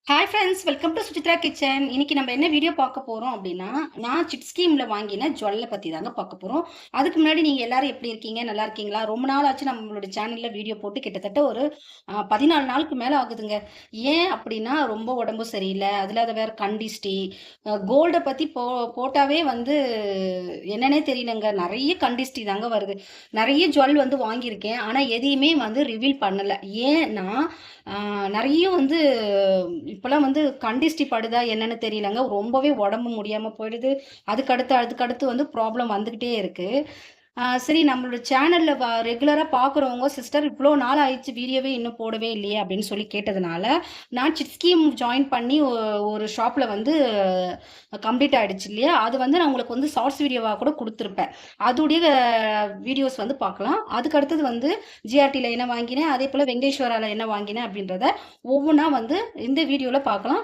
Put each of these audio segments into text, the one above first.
Hi friends, welcome to Suchitra kitchen. இன்னைக்கு நம்ம என்ன வீடியோ பார்க்க போறோம் அப்படின்னா, நான் சிட் ஸ்கீம்ல வாங்கின ஜுவல்ல பத்தி தாங்க பார்க்க போறோம். அதுக்கு முன்னாடி நீங்க எல்லாரும் எப்படி இருக்கீங்க? நல்லா இருக்கீங்களா? ரொம்ப நாள் ஆச்சு நம்மளோட சேனல்ல வீடியோ போட்டு கிட்டத்தட்ட ஒரு 14 நாளுக்கு மேல ஆகுதுங்க. ஏன் அப்படின்னா, ரொம்ப உடம்பு சரியில்ல. அதுல அது வேற கண்டிஸ்டி. கோல்ட பத்தி போட்டாவே வந்து என்னன்னே தெரியலங்க. நெறைய கண்டிஸ்டி தாங்க வருது. நெறைய ஜுவல் வந்து வாங்கியிருக்கேன். ஆனா எதையுமே வந்து ரிவீல் பண்ணல. ஏன்னா, நெறைய வந்து இப்பலாம் வந்து கண்டிஸ்டி படுதா என்னன்னு தெரியலங்க. ரொம்பவே உடம்பு முடியாம போயிடுது. அதுக்கடுத்து வந்து ப்ராப்ளம் வந்துகிட்டே இருக்கு. சரி நம்மளோட சேனல்ல ரெகுலரா பார்க்குறவங்க, "சிஸ்டர் இவ்ளோ நாள் ஆயிடுச்சு வீடியோவே இன்னும் போடவே இல்லையே!" அப்படின்னு சொல்லி கேட்டதுனால, நான் சிட் ஸ்கீம் ஜாயின் பண்ணி ஒரு ஷாப்ல வந்து கம்ப்ளீட் ஆயிடுச்சு இல்லையா? அது வந்து நான் உங்களுக்கு வந்து ஷார்ட்ஸ் வீடியோவா கூட குடுத்துருப்பேன். அதுடைய வீடியோஸ் வந்து பார்க்கலாம். அதுக்கு அடுத்தது வந்து ஜிஆர்டில என்ன வாங்கினேன், அதேபோல வெங்கடேஸ்வரால என்ன வாங்கினேன் அப்படின்றத ஒவ்வொன்னா வந்து இந்த வீடியோல பார்க்கலாம்.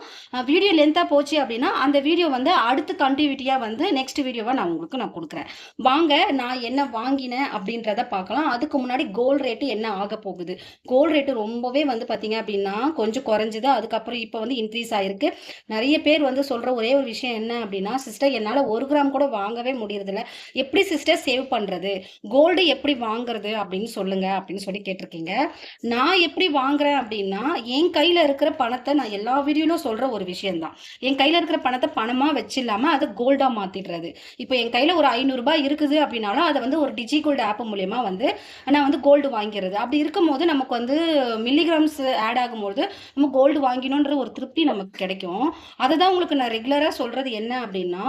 வீடியோ லென்த்தா போச்சு அப்படின்னா, அந்த வீடியோ வந்து அடுத்து கன்டினியூட்டியா வந்து நெக்ஸ்ட் வீடியோவா நான் குடுக்குறேன். வாங்க நான் என்ன வாங்கினேன் அப்படின்றத பார்க்கலாம். அதுக்கு முன்னாடி கோல்ட் ரேட் என்ன ஆகப் போகுது? கோல்ட் ரேட் ரொம்பவே வந்து பார்த்தீங்க அப்படின்னா, கொஞ்சம் குறைஞ்சது. அதுக்கப்புறம் இப்ப வந்து இன்கிரீஸ் ஆயிருக்கு. நெறைய பேர் வந்து சொல்ற ஒரே ஒரு விஷயம் என்ன அப்படின்னா, "சிஸ்டர் என்னால 1 கிராம் கூட வாங்கவே முடியறதில்ல. எப்படி சிஸ்டர் சேவ் பண்றது? கோல்டு எப்படி வாங்குறது? அப்படின்னு சொல்லுங்க." அப்படின்னு சொல்லி கேட்டிருக்கீங்க. நான் எப்படி வாங்குறேன் அப்படின்னா, என் கையில இருக்கிற பணத்த நான் எல்லா வீடியோலயும் சொல்ற ஒரு விஷயம் தான். என் கையில இருக்கிற பணத்த பணமா வச்சில்லாம அத கோல்டா மாத்திடுறது. இப்ப என் கையில ஒரு ரூ. 500 இருக்குது அப்படின்னாலும், அத வந்து ஒரு டிஜி கோல்டு ஆப் மூலியமா வந்து நான் வந்து கோல்டு வாங்கிறது. அப்படி இருக்கும்போது நமக்கு வந்து மில்லிகிராம்ஸ் ஆட் ஆகும்போது, நம்ம கோல்டு வாங்கினோன்ற ஒரு திருப்தி நமக்கு கிடைக்கும். அததான் உங்களுக்கு நான் ரெகுலரா சொல்றது என்ன அப்படின்னா,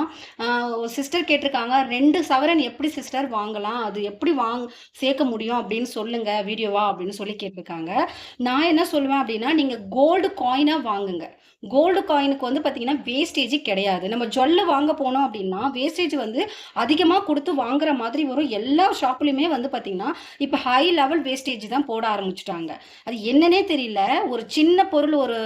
ஒரு சிஸ்டர் கேட்டிருக்காங்க, "2 சவரன் எப்படி சிஸ்டர் வாங்கலாம்? அது எப்படி சேர்க்க முடியும் அப்படின்னு சொல்லுங்க வீடியோவா" அப்படின்னு சொல்லி கேட்டிருக்காங்க. நான் என்ன சொல்லுவேன் அப்படின்னா, நீங்க கோல்டு காயினா வாங்குங்க. கோல்டு காயினுக்கு வந்து பார்த்தீங்கன்னா, வேஸ்டேஜ் கிடையாது. நம்ம ஜுவல்ல வாங்க போனோம் அப்படின்னா, வேஸ்டேஜ் வந்து அதிகமா குடுத்து வாங்குற மாதிரி வரும். எல்லா ஷாப்லயுமே வந்து பார்த்தீங்கன்னா, இப்ப ஹை லெவல் வேஸ்டேஜ் தான் போட ஆரம்பிச்சுட்டாங்க. அது என்னன்னே தெரியல. ஒரு சின்ன பொருள் ஒரு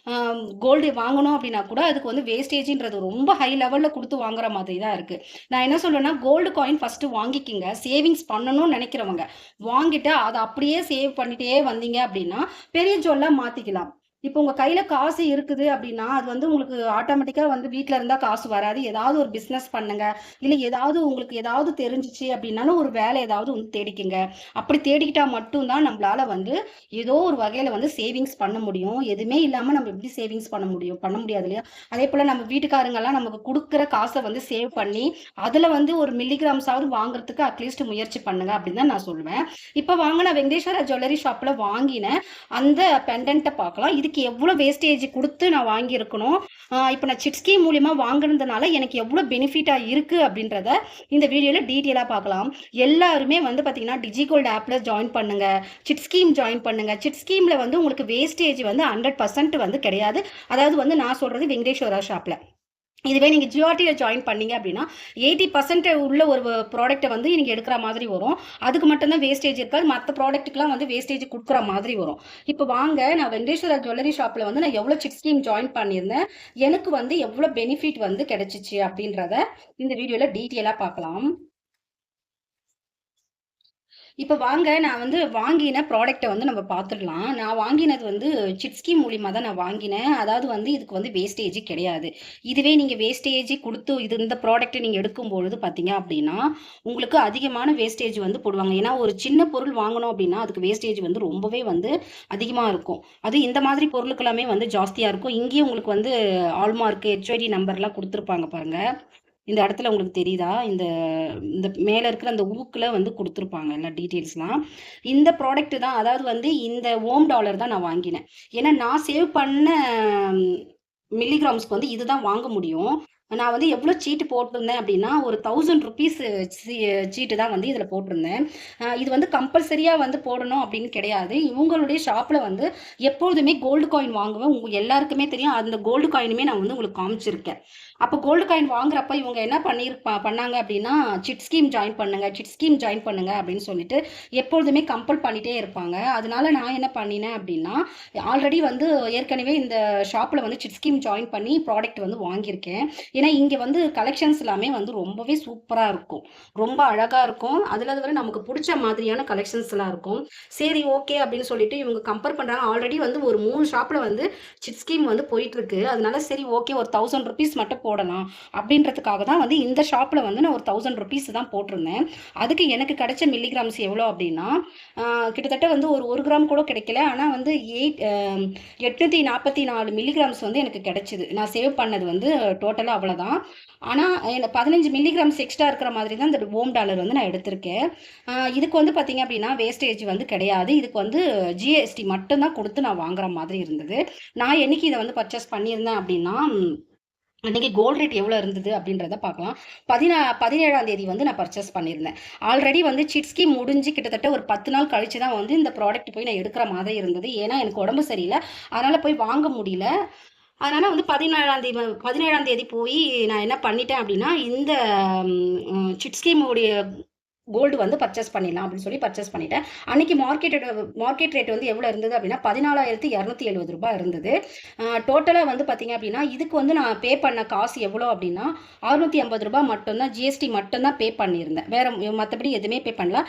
அ கோல்டு வாங்கணும் அப்படின்னா கூட, அதுக்கு வந்து வேஸ்டேஜ்ன்றது ரொம்ப ஹை லெவல்ல குடுத்து வாங்குற மாதிரி தான் இருக்கு. நான் என்ன சொல்வேன்னா, கோல்டு காயின் ஃபர்ஸ்ட்டு வாங்கிக்கிங்க. சேவிங்ஸ் பண்ணணும்னு நெனைக்கிறவங்க. வாங்கிட்டு அத அப்படியே சேவ் பண்ணிட்டே வந்தீங்க அப்படின்னா, பெரிய ஜுவல்லா மாத்திக்கலாம். இப்போ உங்க கையில காசு இருக்குது அப்படின்னா, அது வந்து உங்களுக்கு ஆட்டோமேட்டிக்கா வந்து வீட்ல இருந்தா காசு வராது. ஏதாவது ஒரு பிசினஸ் பண்ணுங்க. இல்ல ஏதாவது உங்களுக்கு ஏதாவது தெரிஞ்சுச்சு அப்படின்னாலும், ஒரு வேலை ஏதாவது வந்து தேடிக்கங்க. அப்படி தேடிக்கிட்டா மட்டும் தான் நம்பளால வந்து ஏதோ ஒரு வகையில வந்து சேவிங்ஸ் பண்ண முடியும். எதுவுமே இல்லாம நம்ம எப்படி சேவிங்ஸ் பண்ண முடியும்? பண்ண முடியாது இல்லையா? அதேபோல நம்ம வீட்டுக்காரங்கலாம் நமக்கு குடுக்குற காச வந்து சேவ் பண்ணி, அதுல வந்து ஒரு மில்லிகிராம்ஸாவது வாங்குறதுக்கு அட்லீஸ்ட் முயற்சி பண்ணுங்க அப்படின்னு தான் நான் சொல்லுவேன். இப்ப வாங்குன வெங்கடேஸ்வரா ஜுவல்லரி ஷாப்ல வாங்கின அந்த பெண்டன்ட்ட பார்க்கலாம். இதுக்கு எவ்ளோ வேஸ்டேஜ் குடுத்து நான் வாங்கியிருக்கணும். இப்ப நான் சிட் ஸ்கீம் மூலியமா வாங்குனதுனால எனக்கு எவ்ளோ பெனிஃபிட்டா இருக்கு அப்படின்றத இந்த வீடியோல டீட்டெயிலா பார்க்கலாம். எல்லாருமே வந்து பார்த்தீங்கன்னா, டிஜிகோல்ட் ஆப்ல ஜாயின் பண்ணுங்க. சிட் ஸ்கீம் ஜாயின் பண்ணுங்க. சிட் ஸ்கீம்ல வந்து உங்களுக்கு வேஸ்டேஜ் வந்து 100% வந்து கிடையாது. அதாவது வந்து நான் சொல்றது வெங்கடேஸ்வரா ஷாப்ல. இதுவே நீங்க ஜிஆர்டில ஜாயின் பண்ணீங்க அப்படின்னா, 80% உள்ள ஒரு ப்ராடக்ட்ட வந்து நீங்க எடுக்கிற மாதிரி வரும். அதுக்கு மட்டும் தான் வேஸ்டேஜ் இருக்காது. மத்த ப்ராடக்ட்டுக்குலாம் வந்து வேஸ்டேஜ் குடுக்குற மாதிரி வரும். இப்ப வாங்க நான் வெங்கடேஸ்வரா ஜுவல்லரி ஷாப்ல வந்து நான் எவ்வளோ சிட் ஸ்கீம் ஜாயின் பண்ணியிருந்தேன். எனக்கு வந்து எவ்வளோ பெனிஃபிட் வந்து கிடைச்சுச்சு அப்படின்றத இந்த வீடியோல டீட்டெயிலா பார்க்கலாம். இப்ப வாங்க நான் வந்து வாங்கின ப்ராடக்ட்ட வந்து நம்ம பார்த்துடலாம். நான் வாங்கினது வந்து சிட் ஸ்கீம் மூலியமா தான் நான் வாங்கினேன். அதாவது வந்து இதுக்கு வந்து வேஸ்டேஜ் கிடையாது. இதுவே நீங்க வேஸ்டேஜ் குடுத்து இந்த ப்ராடக்ட்ட நீங்க எடுக்கும்பொழுது பார்த்தீங்க அப்படின்னா, உங்களுக்கு அதிகமான வேஸ்டேஜ் வந்து போடுவாங்க. ஏன்னா, ஒரு சின்ன பொருள் வாங்கணும் அப்படின்னா, அதுக்கு வேஸ்டேஜ் வந்து ரொம்பவே வந்து அதிகமா இருக்கும். அதுவும் இந்த மாதிரி பொருளுக்கெல்லாமே வந்து ஜாஸ்தியா இருக்கும். இங்கேயும் உங்களுக்கு வந்து ஹால்மார்க், ஹெச்ஐடி நம்பர்லாம் குடுத்துருப்பாங்க பாருங்க. இந்த இடத்துல உங்களுக்கு தெரியுதா? இந்த இந்த மேல இருக்கிற அந்த ஊக்குல வந்து குடுத்துருப்பாங்க எல்லா டீட்டெயில்ஸ்லாம். இந்த ப்ராடக்ட் தான் அதாவது வந்து இந்த ஓம் டாலர் தான் நான் வாங்கினேன். ஏன்னா நான் சேவ் பண்ண மில்லிகிராம்ஸ்க்கு வந்து இதுதான் வாங்க முடியும். நான் வந்து எவ்ளோ சீட்டு போட்டிருந்தேன் அப்டின்னா, ஒரு ₹1000 சீ சீட்டு தான் வந்து இதுல போட்டிருந்தேன். இது வந்து கம்பல்சரியா வந்து போடணும் அப்டின்னு கிடையாது. இவங்களுடைய ஷாப்ல வந்து எப்பொழுதுமே கோல்டு காயின் வாங்குவேன். உங்க எல்லாருக்குமே தெரியும். அந்த கோல்டு காயினுமே நான் வந்து உங்களுக்கு காமிச்சிருக்கேன். அப்ப கோல்டு காயின் வாங்குறப்ப இவங்க என்ன பண்ணாங்க அப்டின்னா, சிட் ஸ்கீம் ஜாயின் பண்ணுங்க, சிட் ஸ்கீம் ஜாயின் பண்ணுங்க அப்டின்னு சொல்லிட்டு எப்பொழுதுமே கம்பல் பண்ணிட்டே இருப்பாங்க. அதனால நான் என்ன பண்ணினேன் அப்டின்னா, ஆல்ரெடி வந்து ஏற்கனவே இந்த ஷாப்ல வந்து சிட் ஸ்கீம் ஜாயின் பண்ணி ப்ராடக்ட் வந்து வாங்கியிருக்கேன். ஏன்னா இங்கே வந்து கலெக்ஷன்ஸ் எல்லாமே வந்து ரொம்பவே சூப்பராக இருக்கும், ரொம்ப அழகாக இருக்கும். அதில் வர நமக்கு பிடிச்ச மாதிரியான கலெக்ஷன்ஸ் எல்லாம் இருக்கும். சரி ஓகே அப்படின்னு சொல்லிட்டு இவங்க கம்பேர் பண்ணுறாங்க. ஆல்ரெடி வந்து ஒரு 3 ஷாப்பில் வந்து சிட் ஸ்கீம் வந்து போயிட்டு இருக்கு. அதனால சரி ஓகே ஒரு 1000 ருபீஸ் மட்டும் போடலாம் அப்படின்றதுக்காக தான் வந்து இந்த ஷாப்பில் வந்து நான் ஒரு 1000 ருபீஸ் தான் போட்டிருந்தேன். அதுக்கு எனக்கு கிடைச்ச மில்லிகிராம்ஸ் எவ்வளோ அப்படின்னா கிட்டத்தட்ட வந்து ஒரு 1 கிராம் கூட கிடைக்கல. ஆனால் வந்து 844 மில்லிகிராம்ஸ் வந்து எனக்கு கிடைச்சிது. நான் சேவ் பண்ணது வந்து டோட்டலாக அவ்வளோதான். ஆனால் எனக்கு 15 மில்லிகிராம்ஸ் எக்ஸ்ட்ரா இருக்கிற மாதிரி தான் இந்த ஓம் டாலர் வந்து நான் எடுத்திருக்கேன். இதுக்கு வந்து பார்த்தீங்க அப்படின்னா வேஸ்டேஜ் வந்து கிடையாது. இதுக்கு வந்து ஜிஎஸ்டி மட்டும்தான் கொடுத்து நான் வாங்குற மாதிரி இருந்தது. நான் என்னைக்கு இதை வந்து பர்ச்சேஸ் பண்ணியிருந்தேன் அப்படின்னா அன்றைக்கி கோல்ட் ரேட் எவ்வளோ இருந்தது அப்படின்றத பார்க்கலாம். 17ஆம் தேதி வந்து நான் பர்ச்சேஸ் பண்ணியிருந்தேன். ஆல்ரெடி வந்து சிட் ஸ்கீம் முடிஞ்சு கிட்டத்தட்ட ஒரு 10 நாள் கழிச்சு தான் வந்து இந்த ப்ராடக்ட் போய் நான் எடுக்கிற மாதிரி இருந்தது. ஏன்னா எனக்கு உடம்பு சரியில்லை, அதனால் போய் வாங்க முடியல. அதனால் வந்து 17ஆம் தேதி போய் நான் என்ன பண்ணிட்டேன் அப்படின்னா இந்த சிட் ஸ்கீமுடைய கோல்டு வந்து பர்ச்சேஸ் பண்ணிடலாம் அப்படின்னு சொல்லி பர்ச்சேஸ் பண்ணிட்டேன். அன்னைக்கு மார்க்கெட் ரேட் வந்து எவ்வளோ இருந்தது அப்படின்னா 14,270 ரூபாய் இருந்தது. டோட்டலாக வந்து பார்த்தீங்க அப்படின்னா இதுக்கு வந்து நான் பே பண்ண காசு எவ்வளோ அப்படின்னா 650 ரூபாய் மட்டும்தான், ஜிஎஸ்டி மட்டும்தான் பே பண்ணியிருந்தேன். வேற மற்றபடி எதுவுமே பே பண்ணல.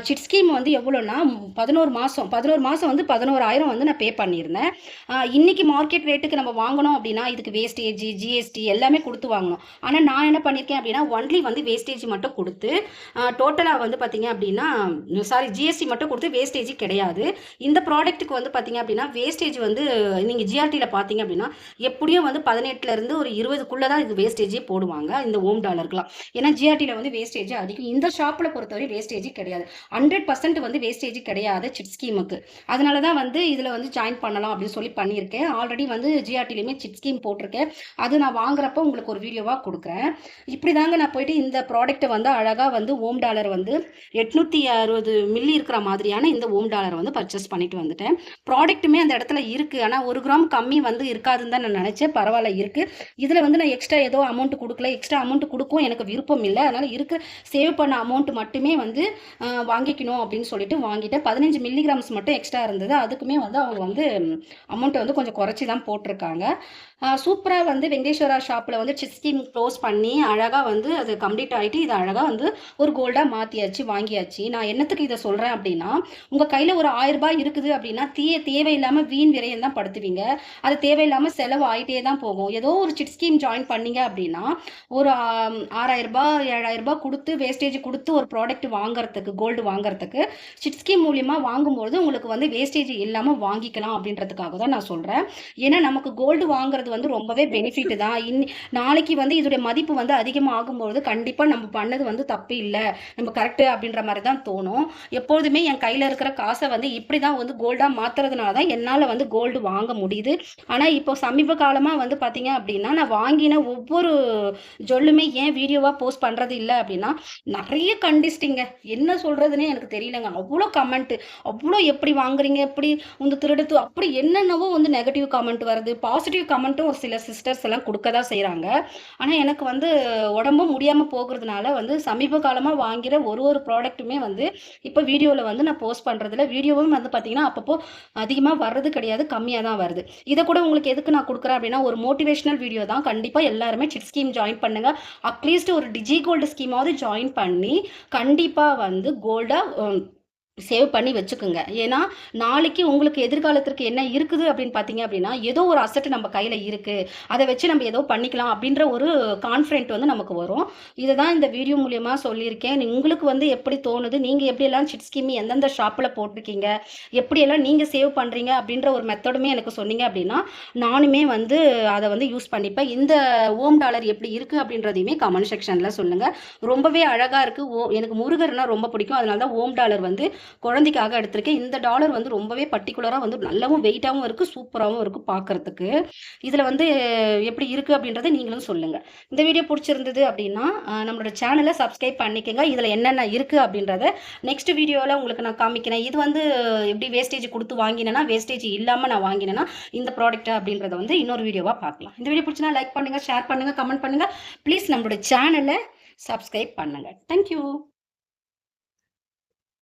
சிட் ஸ்கீம் வந்து எவ்வளோன்னா 11 மாதம் வந்து 11,000 வந்து நான் பே பண்ணியிருந்தேன். இன்னைக்கு மார்க்கெட் ரேட்டுக்கு நம்ம வாங்கணும் அப்படின்னா இதுக்கு வேஸ்டேஜ் ஜிஎஸ்டி எல்லாமே கொடுத்து வாங்கணும். ஆனால் நான் என்ன பண்ணியிருக்கேன் அப்படின்னா ஒன்லி வந்து வேஸ்டேஜ் மட்டும் கொடுத்து டோட்டல் வந்து பார்த்தீங்க அப்படின்னா ஜிஎஸ்டி மட்டும் கொடுத்து வேஸ்டேஜ் கிடையாது. இந்த ப்ராடக்ட்டுக்கு வந்து பார்த்தீங்க அப்படின்னா வேஸ்டேஜ் வந்து நீங்கள் ஜிஆர்டியில் பார்த்தீங்க அப்படின்னா எப்படியும் வந்து 18லேருந்து ஒரு 20க்குள்ளே தான் இது வேஸ்டேஜே போடுவாங்க இந்த ஓம் டாலருக்குலாம். ஏன்னா ஜிஆர்டியில் வந்து வேஸ்டேஜ் அதிகம். இந்த ஷாப்பில் பொறுத்தவரை வேஸ்டேஜ் கிடையாது, 100% வந்து வேஸ்டேஜ் கிடையாது சிட் ஸ்கீமுக்கு. அதனால தான் வந்து இதில் வந்து ஜாயின் பண்ணலாம் அப்படின்னு சொல்லி பண்ணியிருக்கேன். ஆல்ரெடி வந்து ஜிஆர்டிலையுமே சிட் ஸ்கீம் போட்டிருக்கேன். அது நான் வாங்குறப்போ உங்களுக்கு ஒரு வீடியோவாக கொடுக்குறேன். இப்படி தாங்க நான் போயிட்டு இந்த ப்ராடக்ட்டை வந்து அழகாக வந்து ஓம் டாலர் வந்து 860 மில்லி இருக்கிற மாதிரியான இந்த ஓம் டாலர் வந்து பர்ச்சேஸ் பண்ணிட்டு வந்துட்டேன். ப்ராடக்ட்டுமே அந்த இடத்துல இருக்குது, ஆனால் 1 கிராம் கம்மி வந்து இருக்காதுன்னு தான் நான் நினச்சேன். பரவாயில்ல இருக்குது. இதில் வந்து நான் எக்ஸ்ட்ரா ஏதோ அமௌண்ட் கொடுக்கல, எக்ஸ்ட்ரா அமௌண்ட் கொடுக்கும் எனக்கு விருப்பம் இல்லை. அதனால் இருக்க சேவ் பண்ண அமௌண்ட் மட்டுமே வந்து வாங்கிக்கணும் அப்படின்னு சொல்லிட்டு வாங்கிட்டேன். 15 மில்லிகிராம்ஸ் மட்டும் எக்ஸ்ட்ரா இருந்தது. அதுக்குமே வந்து அவங்க வந்து அமௌண்ட்டை வந்து கொஞ்சம் குறைச்சி தான் போட்டிருக்காங்க. சூப்பராக வந்து வெங்கடேஸ்வரா ஷாப்பில் வந்து சிட் ஸ்கீம் க்ளோஸ் பண்ணி அழகாக வந்து அது கம்ப்ளீட் ஆகிட்டு இது அழகாக வந்து ஒரு கோல்டாக மாற்றியாச்சு, வாங்கியாச்சு. நான் என்னத்துக்கு இதை சொல்கிறேன் அப்படின்னா உங்கள் கையில் ஒரு 1000 ரூபாய் இருக்குது அப்படின்னா தேவையில்லாமல் வீண் விரயம் தான் படுத்துவீங்க. அது தேவையில்லாமல் செலவு ஆகிட்டே தான் போகும். ஏதோ ஒரு சிட் ஸ்கீம் ஜாயின் பண்ணீங்க அப்படின்னா ஒரு 6000 ரூபாய் 7000 ரூபாய் கொடுத்து வேஸ்டேஜ் கொடுத்து ஒரு ப்ராடக்ட் வாங்குறதுக்கு கோல்டு வாங்குறதுக்கு சிட் ஸ்கீம் மூலியமாக வாங்கும்போது உங்களுக்கு வந்து வேஸ்டேஜ் இல்லாமல் வாங்கிக்கலாம் அப்படின்றதுக்காக தான் நான் சொல்கிறேன். ஏன்னா நமக்கு கோல்டு வாங்குறது வந்து ரொம்பவே பெனிஃபிட் தான். நாளைக்கு வந்து இதோடைய மதிப்பு வந்து அதிகமாக ஆகும்போது கண்டிப்பாக நம்ம பண்ணது வந்து தப்பு இல்லை, நம்ம கரெக்டு அப்படின்ற மாதிரி தான் தோணும். எப்பொழுதுமே என் கையில் இருக்கிற காசை வந்து இப்படி தான் வந்து கோல்டாக மாற்றுறதுனால தான் என்னால் வந்து கோல்டு வாங்க முடியுது. ஆனால் இப்போ சமீப காலமாக வந்து பார்த்தீங்க அப்படின்னா நான் வாங்கின ஒவ்வொரு ஜொல்லுமே ஏன் வீடியோவாக போஸ்ட் பண்ணுறது இல்லை அப்படின்னா நிறைய கண்டிஸ்டிங்க, என்ன சொல்கிறதுனே எனக்கு தெரியலங்க. அவ்வளோ கமெண்ட்டு, அவ்வளோ எப்படி வாங்குறீங்க, எப்படி வந்து திருடுத்து அப்படி என்னென்னவோ வந்து நெகட்டிவ் கமெண்ட் வருது. பாசிட்டிவ் கமெண்ட்டும் ஒரு சில சிஸ்டர்ஸ் எல்லாம் கொடுக்க தான் செய்கிறாங்க. ஆனால் எனக்கு வந்து உடம்பும் முடியாமல் போகிறதுனால வந்து சமீப காலமாக வாங்கிற ஒரு ப்ராடக்ட்டுமே வந்து இப்போ வீடியோவில் வந்து நான் போஸ்ட் பண்ணுறதில்ல. வீடியோவும் வந்து பார்த்தீங்கன்னா அப்பப்போ அதிகமாக வர்றது கிடையாது, கம்மியாக தான் வருது. இதை கூட உங்களுக்கு எதுக்கு நான் கொடுக்குறேன் அப்படின்னா ஒரு மோட்டிவேஷனல் வீடியோ தான். கண்டிப்பாக எல்லாருமே சிட் ஸ்கீம் ஜாயின் பண்ணுங்கள். அட்லீஸ்ட் ஒரு டிஜி கோல்டு ஸ்கீமாவது ஜாயின் பண்ணி கண்டிப்பாக வந்து கோல்டாக சேவ் பண்ணி வச்சுக்கோங்க. ஏன்னா நாளைக்கு உங்களுக்கு எதிர்காலத்திற்கு என்ன இருக்குது அப்படின்னு பார்த்தீங்க அப்படின்னா ஏதோ ஒரு அசட் நம்ம கையில் இருக்குது, அதை வச்சு நம்ம ஏதோ பண்ணிக்கலாம் அப்படின்ற ஒரு கான்ஃபிடென்ட் வந்து நமக்கு வரும். இதை தான் இந்த வீடியோ மூலியமாக சொல்லியிருக்கேன். உங்களுக்கு வந்து எப்படி தோணுது, நீங்கள் எப்படியெல்லாம் சிட் ஸ்கீம் எந்தெந்த ஷாப்பில் போட்டிருக்கீங்க, எப்படியெல்லாம் நீங்கள் சேவ் பண்ணுறீங்க அப்படின்ற ஒரு மெத்தடுமே எனக்கு சொன்னீங்க அப்படின்னா நானுமே வந்து அதை வந்து யூஸ் பண்ணிப்பேன். இந்த ஓம் டாலர் எப்படி இருக்குது அப்படின்றதையுமே கமெண்ட் செக்ஷனில் சொல்லுங்கள். ரொம்பவே அழகாக இருக்குது. எனக்கு முருகர்னா ரொம்ப பிடிக்கும், அதனால தான் ஓம் டாலர் வந்து குழந்தைக்காக எடுத்திருக்கேன். இந்த டாலர் வந்து ரொம்பவே பர்டிகுலராக வந்து நல்லாவும் வெயிட்டாகவும் இருக்குது, சூப்பராகவும் இருக்குது பார்க்குறதுக்கு. இதில் வந்து எப்படி இருக்குது அப்படின்றத நீங்களும் சொல்லுங்கள். இந்த வீடியோ பிடிச்சிருந்தது அப்படின்னா நம்மளோட சேனலை சப்ஸ்கிரைப் பண்ணிக்கோங்க. இதில் என்னென்ன இருக்குது அப்படின்றத நெக்ஸ்ட் வீடியோவில் உங்களுக்கு நான் காமிக்கிறேன். இது வந்து எப்படி வேஸ்டேஜ் கொடுத்து வாங்கினேன்னா வேஸ்டேஜ் இல்லாமல் நான் வாங்கினேன்னா இந்த ப்ராடக்ட் அப்படின்றத வந்து இன்னொரு வீடியோவாக பார்க்கலாம். இந்த வீடியோ பிடிச்சினா லைக் பண்ணுங்கள், ஷேர் பண்ணுங்கள், கமெண்ட் பண்ணுங்கள். ப்ளீஸ் நம்மளோட சேனலை சப்ஸ்கிரைப் பண்ணுங்கள். தேங்க்யூ.